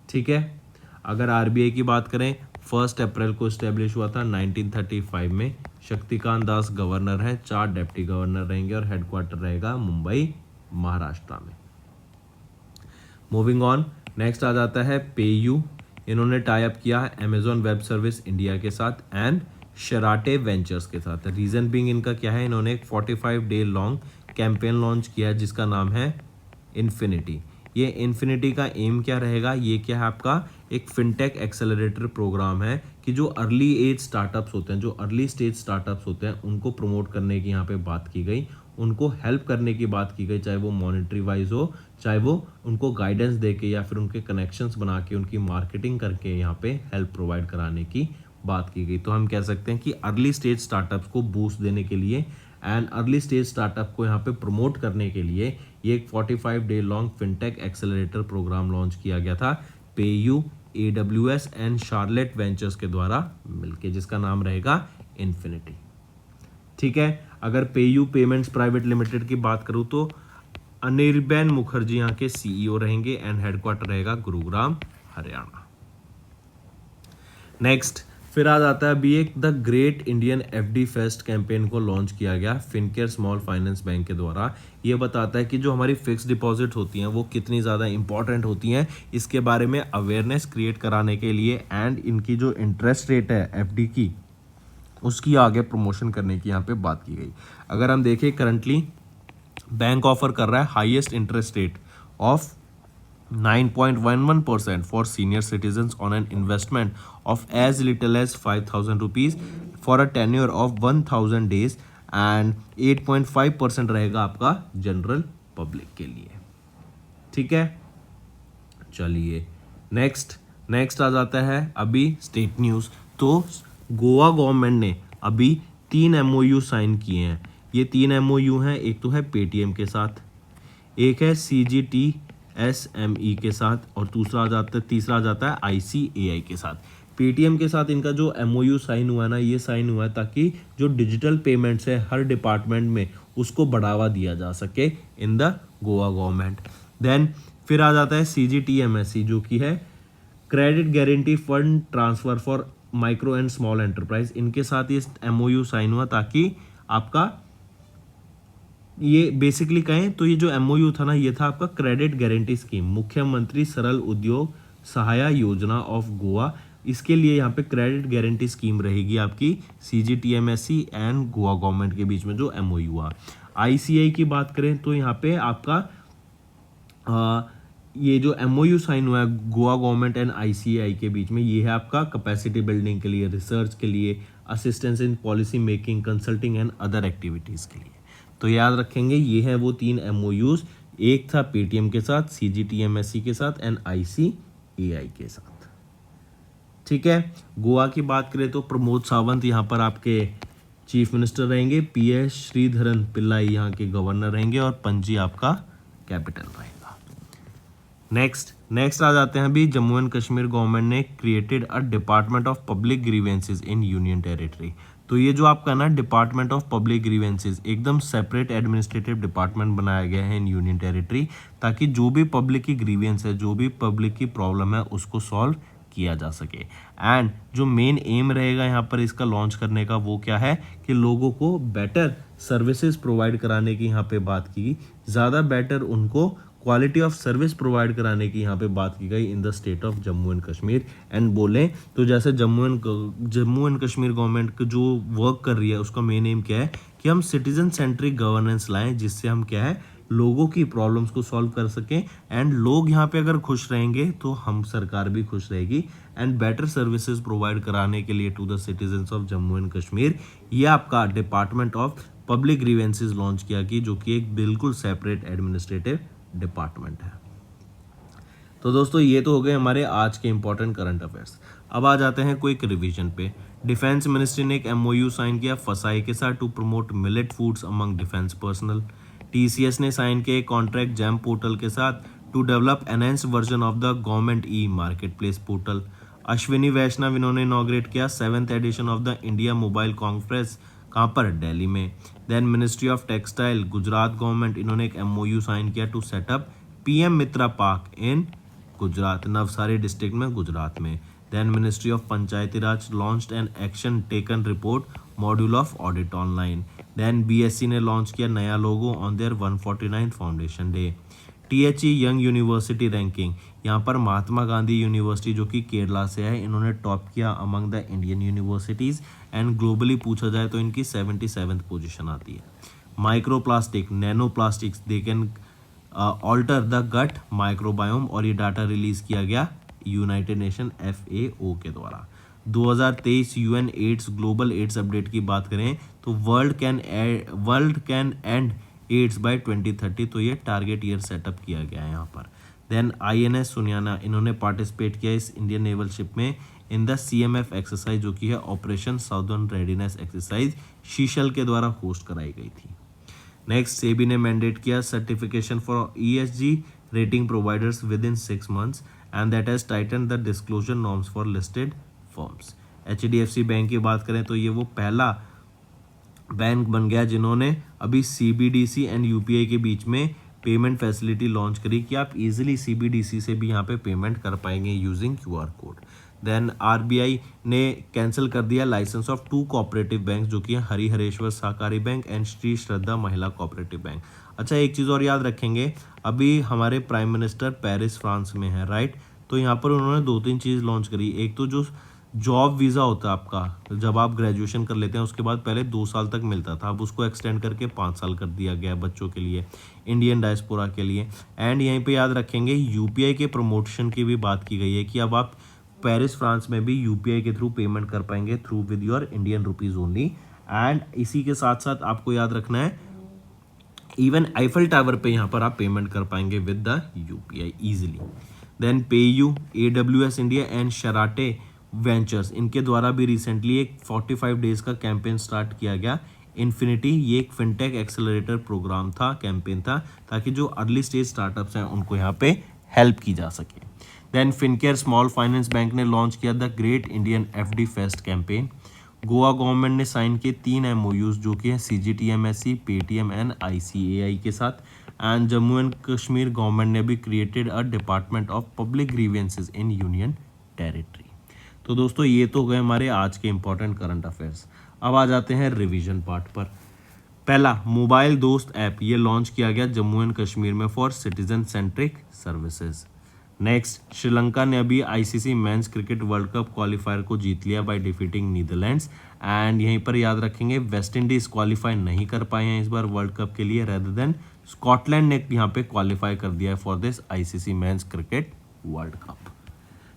ठीक है। अगर RBI की बात करें 1 अप्रैल को इस्टेब्लिश हुआ था 1935 में। शक्तिकांत दास गवर्नर है, 4 डिप्टी गवर्नर रहेंगे और हेडक्वार्टर रहेगा मुंबई महाराष्ट्र में। मूविंग ऑन, नेक्स्ट आ जाता है पेयू। इन्होंने टाई अप किया अमेजॉन वेब सर्विस इंडिया के साथ एंड शराटे वेंचर्स के साथ। रीज़न बीइंग इनका क्या है, इन्होंने एक 45 डे लॉन्ग कैंपेन लॉन्च किया है जिसका नाम है इन्फिनिटी। ये इन्फिनिटी का एम क्या रहेगा, ये क्या है आपका एक फिनटेक एक्सेलरेटर प्रोग्राम है कि जो अर्ली एज स्टार्टअप्स होते हैं, जो अर्ली स्टेज स्टार्टअप्स होते हैं, उनको प्रमोट करने की यहाँ पे बात की गई, उनको हेल्प करने की बात की गई, चाहे वो मॉनेटरी वाइज हो, चाहे वो उनको गाइडेंस दे के या फिर उनके कनेक्शंस बना के उनकी मार्केटिंग करके यहाँ पे हेल्प प्रोवाइड कराने की बात की गई। तो हम कह सकते हैं कि अर्ली स्टेज स्टार्टअप्स को बूस्ट देने के लिए एंड अर्ली स्टेज स्टार्टअप को यहाँ पे प्रमोट करने के लिए ये एक 45 day long fintech accelerator programme launch किया गया था PayU, AWS and Charlotte ventures के द्वारा मिलके, जिसका नाम रहेगा इन्फिनिटी। ठीक है, अगर पेयू पेमेंट्स प्राइवेट लिमिटेड की बात करूँ तो अनिर्बैन मुखर्जी यहाँ के CEO रहेंगे एंड हेडक्वार्टर रहेगा गुरुग्राम, हरियाणा। नेक्स्ट फिर आ जाता है अभी एक the great Indian FD fest campaign को लॉन्च किया गया फिनकेयर स्मॉल फाइनेंस बैंक के द्वारा। ये बताता है कि जो हमारी फिक्स डिपॉजिट होती हैं वो कितनी ज़्यादा इंपॉर्टेंट होती हैं, इसके बारे में अवेयरनेस क्रिएट कराने के लिए एंड इनकी जो इंटरेस्ट रेट है FD की उसकी आगे प्रमोशन करने की यहाँ पे बात की गई। अगर हम देखें करंटली बैंक ऑफर कर रहा है highest interest rate of 9.11% for senior citizens on an investment of as little as 5,000 rupees for a tenure of 1,000 days and 8.5% रहेगा आपका जनरल पब्लिक के लिए। ठीक है, चलिए नेक्स्ट आ जाता है अभी स्टेट न्यूज़। तो गोवा गवर्नमेंट ने अभी 3 MOU साइन किए हैं। ये 3 MOU हैं, एक तो है पेटीएम के साथ, एक है CGTSME के साथ और तीसरा आ जाता है ICAI के साथ। पेटीएम के साथ इनका जो MOU साइन हुआ है ना, ये साइन हुआ है ताकि जो डिजिटल पेमेंट्स है हर डिपार्टमेंट में उसको बढ़ावा दिया जा सके in the Goa government. Then फिर आ जाता है CGTMSE जो कि है credit guarantee fund transfer for micro and small enterprise. इनके साथ ये MOU साइन हुआ ताकि आपका ये बेसिकली कहें तो ये जो MOU था ना, ये था आपका क्रेडिट गारंटी स्कीम, मुख्यमंत्री सरल उद्योग सहायता योजना ऑफ गोवा। इसके लिए यहाँ पे क्रेडिट गारंटी स्कीम रहेगी आपकी CGTMSE एंड गोवा गवर्नमेंट के बीच में जो MOU हुआ। ICAI की बात करें तो यहाँ पे आपका ये जो MOU साइन हुआ है गोवा गवर्नमेंट एंड ICAI के बीच में, ये है आपका कैपेसिटी बिल्डिंग के लिए, रिसर्च के लिए, assistance in policy making, consulting and other activities के लिए। तो याद रखेंगे ये है वो 3 MOUs, एक था पेटीएम के साथ, CGTMSE के साथ एंड ICAI के साथ। ठीक है, गोवा की बात करें तो प्रमोद सावंत यहाँ पर आपके चीफ मिनिस्टर रहेंगे, PS श्रीधरन पिल्लाई यहाँ के गवर्नर रहेंगे और पणजी आपका कैपिटल रहेगा। नेक्स्ट आ जाते हैं अभी जम्मू एंड कश्मीर गवर्नमेंट ने created a department of public grievances in union territory. तो ये जो आपका ना डिपार्टमेंट ऑफ पब्लिक ग्रीवेंसेस एकदम सेपरेट एडमिनिस्ट्रेटिव डिपार्टमेंट बनाया गया है इन यूनियन टेरिटरी, ताकि जो भी पब्लिक की ग्रीवेंस है, जो भी पब्लिक की प्रॉब्लम है, उसको सॉल्व किया जा सके। एंड जो मेन एम रहेगा यहाँ पर इसका लॉन्च करने का वो क्या है कि लोगों को बेटर सर्विसेज प्रोवाइड कराने की यहाँ पे बात की, ज़्यादा बेटर उनको क्वालिटी ऑफ सर्विस प्रोवाइड कराने की यहाँ पे बात की गई in the state of Jammu and Kashmir. And बोलें तो जैसे जम्मू एंड कश्मीर गवर्नमेंट जो वर्क कर रही है उसका मेन एम क्या है कि हम सिटीजन सेंट्रिक गवर्नेंस लाएं, जिससे हम क्या है लोगों की प्रॉब्लम्स को सॉल्व कर सकें। एंड लोग यहाँ पे अगर खुश रहेंगे तो हम सरकार भी खुश रहेगी। एंड बेटर सर्विसेज प्रोवाइड कराने के लिए to the citizens of Jammu and Kashmir ये आपका department of public grievances launch किया कि जो कि एक बिल्कुल सेपरेट एडमिनिस्ट्रेटिव डिपार्टमेंट है। तो दोस्तों ये तो हो गए हमारे आज के इंपॉर्टेंट करंट अफेयर्स। अब आ जाते हैं क्विक रिवीजन पे। डिफेंस मिनिस्ट्री ने एक MOU साइन किया फसाई के साथ to promote millet foods among defence personnel. TCS ने साइन किया कॉन्ट्रैक्ट जैम पोर्टल के साथ to develop enhanced version of the government market place portal. Ashwini Vaishnaw इन्होंने इनॉग्रेट किया 7th edition of the India mobile conference, कहाँ पर, दिल्ली में। Then ministry of textile Gujarat government इन्होंने एक MOU साइन किया to set up PM Mitra park in Gujarat, Navsari district में, गुजरात में। Then ministry of Panchayati Raj launched an action taken report module of audit online. Then BSc ने लॉन्च किया नया logo on their 149 foundation day. THE young university ranking, यहाँ पर महात्मा गांधी यूनिवर्सिटी जो कि केरला से है, इन्होंने टॉप किया among the Indian universities and globally पूछा जाए तो इनकी 77th पोजीशन आती है। Micro plastic, nano plastics, they can alter the gut microbiome, और ये डाटा रिलीज किया गया यूनाइटेड नेशन FAO के द्वारा। 2023 UN AIDS global AIDS update की बात करें तो world can end AIDS by 2030, तो ये टारगेट ईयर सेटअप किया गया है यहाँ पर। देन INS सुनियाना, इन्होंने पार्टिसिपेट किया इस इंडियन नेवल शिप में इन द CMF एक्सरसाइज जो कि है ऑपरेशन साउदर्न रेडीनेस एक्सरसाइज, शीशल के द्वारा होस्ट कराई गई थी। नेक्स्ट, सेबी ने मैंडेट किया certification for ESG rating providers with in 6 months and that has Titan the disclosure norms for listed firms. HDFC bank की बात करें तो ये वो पहला बैंक बन गया जिन्होंने अभी CBDC एंड UPI के बीच में पेमेंट फैसिलिटी लॉन्च करी कि आप इजीली CBDC से भी यहाँ पे पेमेंट कर पाएंगे using QR code. Then RBI ने कैंसिल कर दिया लाइसेंस ऑफ 2 कोऑपरेटिव बैंक जो कि हरिहरेश्वर सहकारी बैंक एंड श्री श्रद्धा महिला कोऑपरेटिव बैंक। अच्छा, एक चीज़ और याद रखेंगे, अभी हमारे प्राइम मिनिस्टर पेरिस फ्रांस में है, राइट? तो यहाँ पर उन्होंने 2-3 चीज़ लॉन्च करी। एक तो जो जॉब वीज़ा होता है आपका, जब आप ग्रेजुएशन कर लेते हैं उसके बाद पहले 2 साल तक मिलता था, अब उसको एक्सटेंड करके 5 साल कर दिया गया है बच्चों के लिए, इंडियन डायस्पोरा के लिए। एंड यहीं पे याद रखेंगे UPI के प्रमोशन की भी बात की गई है कि अब आप पेरिस फ्रांस में भी UPI के थ्रू पेमेंट कर पाएंगे through with your Indian rupees only. And इसी के साथ साथ आपको याद रखना है इवन आईफल टावर पे यहाँ पर आप पेमेंट कर पाएंगे with the UPI easily. Then PayU, AWS India and शराटे वेंचर्स, इनके द्वारा भी रिसेंटली एक 45 डेज का कैंपेन स्टार्ट किया गया। इन्फिनिटी, ये एक फिनटेक एक्सेलरेटर प्रोग्राम था, कैंपेन था, ताकि जो अर्ली स्टेज स्टार्टअप्स हैं उनको यहाँ पे हेल्प की जा सके। Then Fincare small finance bank ने लॉन्च किया the great Indian FD fest campaign. Goa government ने साइन किए 3 MOUs जो कि है CGTMSE, पेटीएम एंड ICAI के साथ। And Jammu and Kashmir government ने भी created a department of public grievances in union territory. तो दोस्तों ये तो गए हमारे आज के इंपॉर्टेंट करंट अफेयर्स। अब आ जाते हैं रिवीजन पार्ट पर। पहला, मोबाइल दोस्त ऐप, ये लॉन्च किया गया जम्मू एंड कश्मीर में for citizen centric services. Next, Sri Lanka ने अभी ICC men's cricket world cup qualifier को जीत लिया बाय डिफीटिंग नीदरलैंड्स। एंड यहीं पर याद रखेंगे वेस्ट इंडीज क्वालिफाई नहीं कर पाए हैं इस बार वर्ल्ड कप के लिए, रेदर देन स्कॉटलैंड ने यहाँ पे क्वालिफाई कर दिया है for this ICC men's cricket world cup.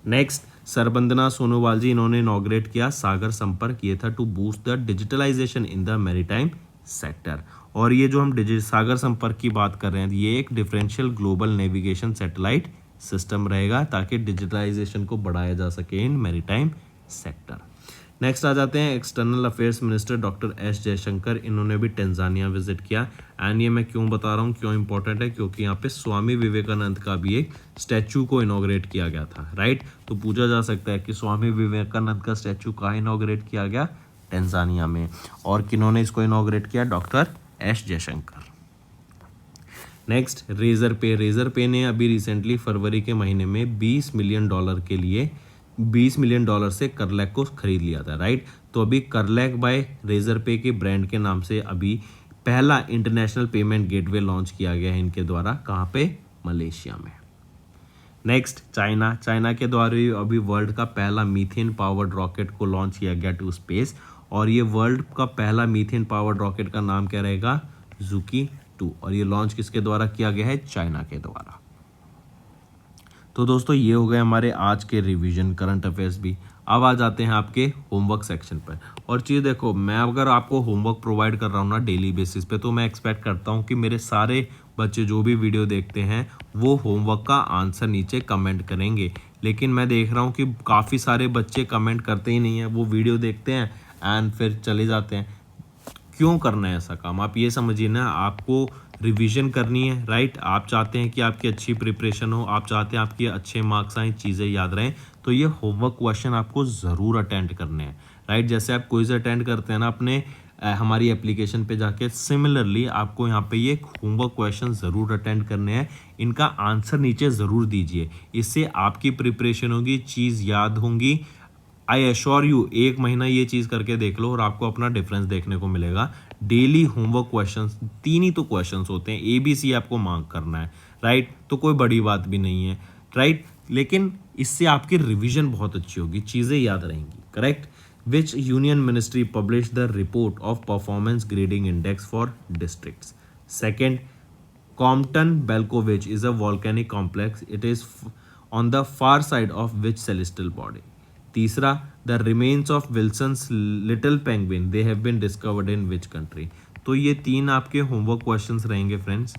Next, Sarbananda Sonowal ji, इन्होंने इनॉग्रेट किया सागर संपर्क, ये था to boost the digitalization in the maritime sector. और ये जो हम सागर संपर्क की बात कर रहे हैं, ये एक differential global navigation satellite system रहेगा ताकि डिजिटलाइजेशन को बढ़ाया जा सके इन मैरीटाइम सेक्टर। नेक्स्ट आ जाते हैं external affairs minister doctor S Jaishankar, इन्होंने भी टेंजानिया विजिट किया। एंड ये मैं क्यों बता रहा हूँ, क्यों इंपॉर्टेंट है, क्योंकि यहाँ पे स्वामी विवेकानंद का भी एक स्टैचू को इनॉग्रेट किया गया था, राइट? तो पूछा जा सकता है कि स्वामी विवेकानंद का स्टैचू कहाँ इनॉग्रेट किया गया? टेंजानिया में। और किन्होंने इसको इनॉग्रेट किया? Doctor S Jaishankar. Next, Razorpay ने अभी रिसेंटली फरवरी के महीने में $20 मिलियन के लिए $20 मिलियन से करलैक को खरीद लिया था, राइट? तो अभी करलैक बाय रेजर पे के ब्रांड के नाम से अभी पहला इंटरनेशनल पेमेंट गेटवे लॉन्च किया गया है इनके द्वारा। कहाँ पे? मलेशिया में। नेक्स्ट, चाइना के द्वारा अभी वर्ल्ड का पहला मीथेन पावर्ड रॉकेट को लॉन्च किया गया टू स्पेस। और ये वर्ल्ड का पहला मीथेन पावर्ड रॉकेट का नाम क्या रहेगा? जुकी 2। और ये लॉन्च किसके द्वारा किया गया है? चाइना के द्वारा। तो दोस्तों ये हो गए हमारे आज के रिवीजन करंट अफेयर्स भी। अब आ जाते हैं आपके होमवर्क सेक्शन पर। और चीज़ देखो, मैं अगर आपको होमवर्क प्रोवाइड कर रहा हूँ ना डेली बेसिस पे, तो मैं एक्सपेक्ट करता हूँ कि मेरे सारे बच्चे जो भी वीडियो देखते हैं वो होमवर्क का आंसर नीचे कमेंट करेंगे। लेकिन मैं देख रहा हूँ कि काफ़ी सारे बच्चे कमेंट करते ही नहीं हैं, वो वीडियो देखते हैं एंड फिर चले जाते हैं। क्यों करना है ऐसा काम? आप ये समझिए ना, आपको रिवीजन करनी है, राइट? आप चाहते हैं कि आपकी अच्छी प्रिपरेशन हो, आप चाहते हैं आपके अच्छे मार्क्स आएँ, चीज़ें याद रहें, तो ये होमवर्क क्वेश्चन आपको ज़रूर अटेंड करने हैं, राइट? जैसे आप क्विज अटेंड करते हैं ना अपने हमारी एप्लीकेशन पे जाके, सिमिलरली आपको यहाँ पे ये होमवर्क क्वेश्चन ज़रूर अटेंड करने हैं। इनका आंसर नीचे ज़रूर दीजिए, इससे आपकी प्रिपरेशन होगी, चीज़ याद होंगी। आई एश्योर यू, 1 महीना ये चीज़ करके देख लो और आपको अपना डिफरेंस देखने को मिलेगा। डेली होमवर्क क्वेश्चंस 3 ही तो क्वेश्चंस होते हैं, ABC आपको मार्क करना है, राइट, तो कोई बड़ी बात भी नहीं है, राइट, लेकिन इससे आपकी रिवीजन बहुत अच्छी होगी, चीज़ें याद रहेंगी, correct. Which union ministry publish the report of performance grading index for districts. Second, Compton Belkovich is a volcanic complex. It is on the far side of which celestial body? तीसरा, the remains of Wilson's little penguin they have been discovered in which country? तो ये 3 आपके होमवर्क क्वेश्चंस रहेंगे friends,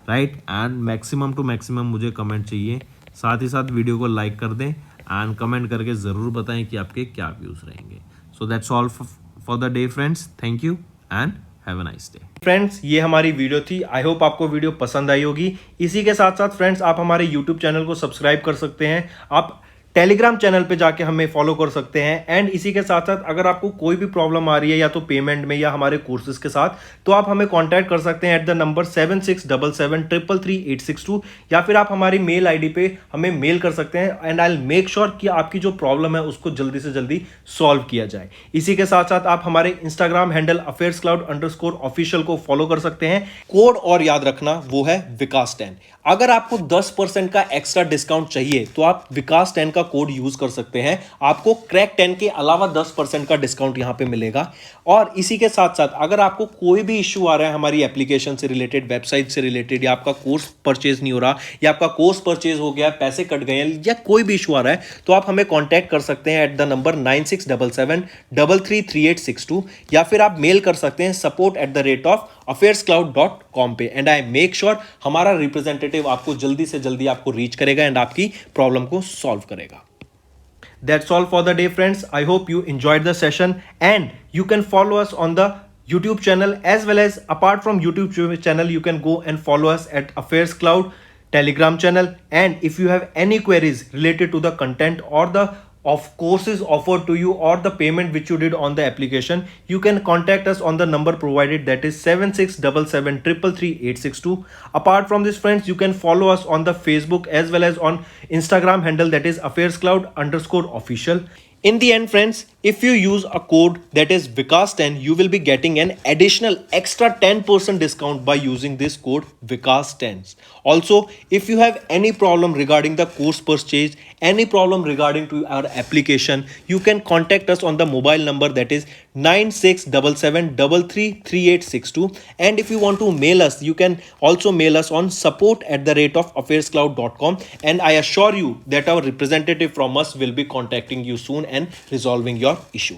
right. And maximum to maximum मुझे कमेंट चाहिए, साथ ही साथ वीडियो को लाइक कर दें एंड कमेंट करके ज़रूर बताएं कि आपके क्या व्यूज़ रहेंगे। So that's all for the day friends, thank you and have a nice day. Friends, ये हमारी वीडियो थी। आई होप आपको वीडियो पसंद आई होगी। इसी के साथ साथ फ्रेंड्स, आप हमारे यूट्यूब चैनल को सब्सक्राइब कर सकते हैं, आप टेलीग्राम चैनल पे जाके हमें फॉलो कर सकते हैं। एंड इसी के साथ साथ अगर आपको कोई भी प्रॉब्लम आ रही है या तो पेमेंट में या हमारे कोर्सेज के साथ, तो आप हमें कांटेक्ट कर सकते हैं एट द नंबर 7677333862, या फिर आप हमारी मेल आईडी पे हमें मेल कर सकते हैं and I will make sure कि आपकी जो प्रॉब्लम है उसको जल्दी से जल्दी सॉल्व किया जाए। इसी के साथ साथ आप हमारे इंस्टाग्राम हैंडल affairscloud_official को फॉलो कर सकते हैं। कोड और याद रखना, वो है विकास10। अगर आपको 10% का एक्स्ट्रा डिस्काउंट चाहिए तो आप विकास10 का कोड यूज कर सकते हैं, आपको क्रैक 10 के अलावा 10% का डिस्काउंट यहां पे मिलेगा। और इसी के साथ साथ अगर आपको कोई भी इश्यू आ रहा है हमारी एप्लीकेशन से रिलेटेड, वेबसाइट से रिलेटेड, या आपका कोर्स परचेज नहीं हो रहा, या आपका कोर्स परचेज हो गया, पैसे कट गए हैं, या कोई भी इशू आ रहा है, तो आप हमें कॉन्टैक्ट कर सकते हैं एट द नंबर 9677333862, या फिर आप मेल कर सकते हैं support@affairscloud.com पे। एंड आई मेक श्योर हमारा रिप्रेजेंटेटिव आपको जल्दी से जल्दी आपको रीच करेगा एंड आपकी प्रॉब्लम को सॉल्व करेगा। That's all for the day, friends. I hope you enjoyed the session, and you can follow us on the YouTube channel, as well as apart from YouTube channel, you can go and follow us at Affairs Cloud Telegram channel. And if you have any queries related to the content or the of courses offered to you or the payment which you did on the application, you can contact us on the number provided, that is 7677333862. Apart from this, friends, you can follow us on the Facebook as well as on Instagram handle, that is affairscloud_official. In the end, friends, if you use a code that is Vikas10, you will be getting an additional extra 10% discount by using this code Vikas10. Also, if you have any problem regarding the course purchase, any problem regarding to our application, you can contact us on the mobile number, that is 9677333862. And if you want to mail us, you can also mail us on support@affairscloud.com, and I assure you that our representative from us will be contacting you soon and resolving your issue.